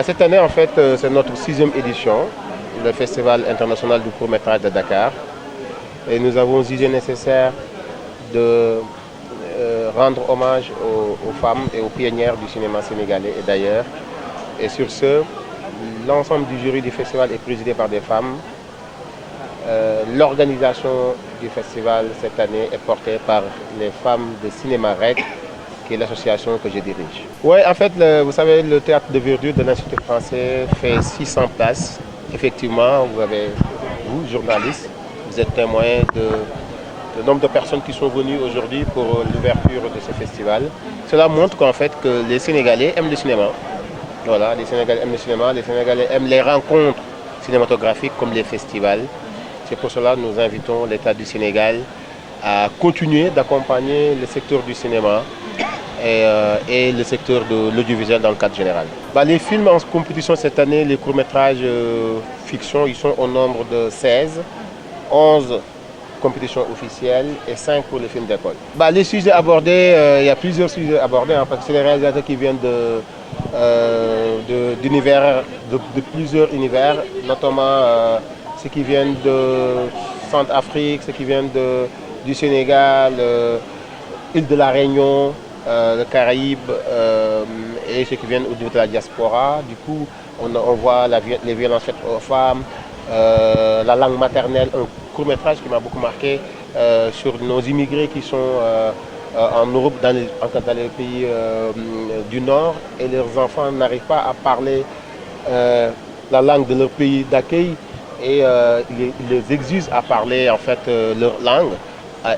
Cette année, en fait, c'est notre 6e édition, le Festival international du court-métrage de Dakar. Et nous avons jugé nécessaire de rendre hommage aux femmes et aux pionnières du cinéma sénégalais et d'ailleurs. Et sur ce, l'ensemble du jury du festival est présidé par des femmes. L'organisation du festival cette année est portée par les femmes de Cinéma REC, qui est l'association que je dirige. Oui, en fait, vous savez, le théâtre de verdure de l'Institut français fait 600 places. Effectivement, vous, journalistes, vous êtes témoins du nombre de personnes qui sont venues aujourd'hui pour l'ouverture de ce festival. Cela montre qu'en fait, que les Sénégalais aiment le cinéma. Voilà, les Sénégalais aiment le cinéma, les Sénégalais aiment les rencontres cinématographiques comme les festivals. C'est pour cela que nous invitons l'État du Sénégal à continuer d'accompagner le secteur du cinéma et le secteur de l'audiovisuel dans le cadre général. Les films en compétition cette année, les courts-métrages fiction, ils sont au nombre de 16, 11 compétitions officielles et 5 pour les films d'école. Les sujets abordés, il y a plusieurs sujets abordés, parce que c'est les réalisateurs qui viennent de plusieurs univers, notamment ceux qui viennent de Centrafrique, ceux qui viennent du Sénégal, île de la Réunion, le Caraïbes et ceux qui viennent au niveau de la diaspora. Du coup, on voit les violences faites aux femmes, la langue maternelle, un court-métrage qui m'a beaucoup marqué sur nos immigrés qui sont en Europe, dans les pays du Nord, et leurs enfants n'arrivent pas à parler la langue de leur pays d'accueil. Et ils les exigent à parler en fait leur langue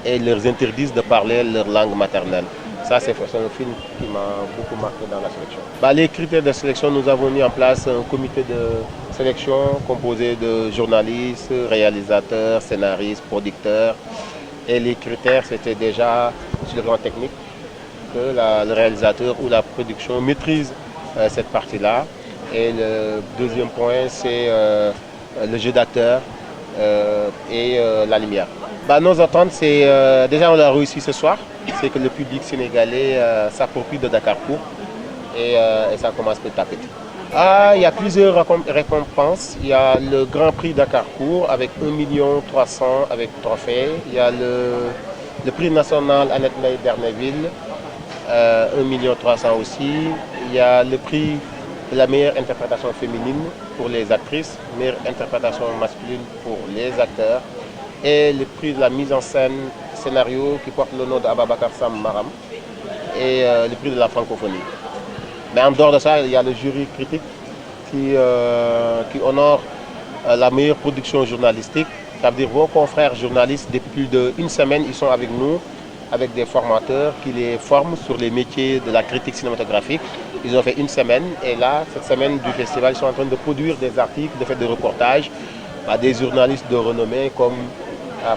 et leur interdisent de parler leur langue maternelle. Ça, c'est un film qui m'a beaucoup marqué dans la sélection. Les critères de sélection, nous avons mis en place un comité de sélection composé de journalistes, réalisateurs, scénaristes, producteurs. Et les critères, c'était déjà sur le plan technique, que le réalisateur ou la production maîtrise cette partie-là. Et le deuxième point, c'est le jeu d'acteur et la lumière. Nos attentes, c'est déjà on l'a réussi ce soir, c'est que le public sénégalais s'approprie de Dakar Court et ça commence petit à petit. Il y a plusieurs récompenses. Il y a le Grand Prix Dakar Court avec 1,3 million avec trophée. Il y a le prix national Annette May d'Erneville, 1,3 million aussi. Il y a le prix de la meilleure interprétation féminine pour les actrices, meilleure interprétation masculine pour les acteurs, et le prix de la mise en scène scénario qui porte le nom d'Ababakar Sam Maram, et le prix de la francophonie. Mais en dehors de ça, il y a le jury critique qui honore la meilleure production journalistique. Ça veut dire vos confrères journalistes, depuis plus d'une semaine, ils sont avec nous, avec des formateurs qui les forment sur les métiers de la critique cinématographique. Ils ont fait une semaine et là, cette semaine du festival, ils sont en train de produire des articles, de faire des reportages à des journalistes de renommée comme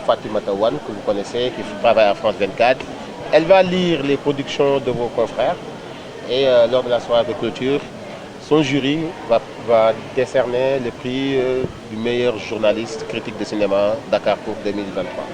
Fatima Tawan, que vous connaissez, qui travaille à France 24. Elle va lire les productions de vos confrères et lors de la soirée de clôture, son jury va décerner le prix du meilleur journaliste critique de cinéma Dakar pour 2023.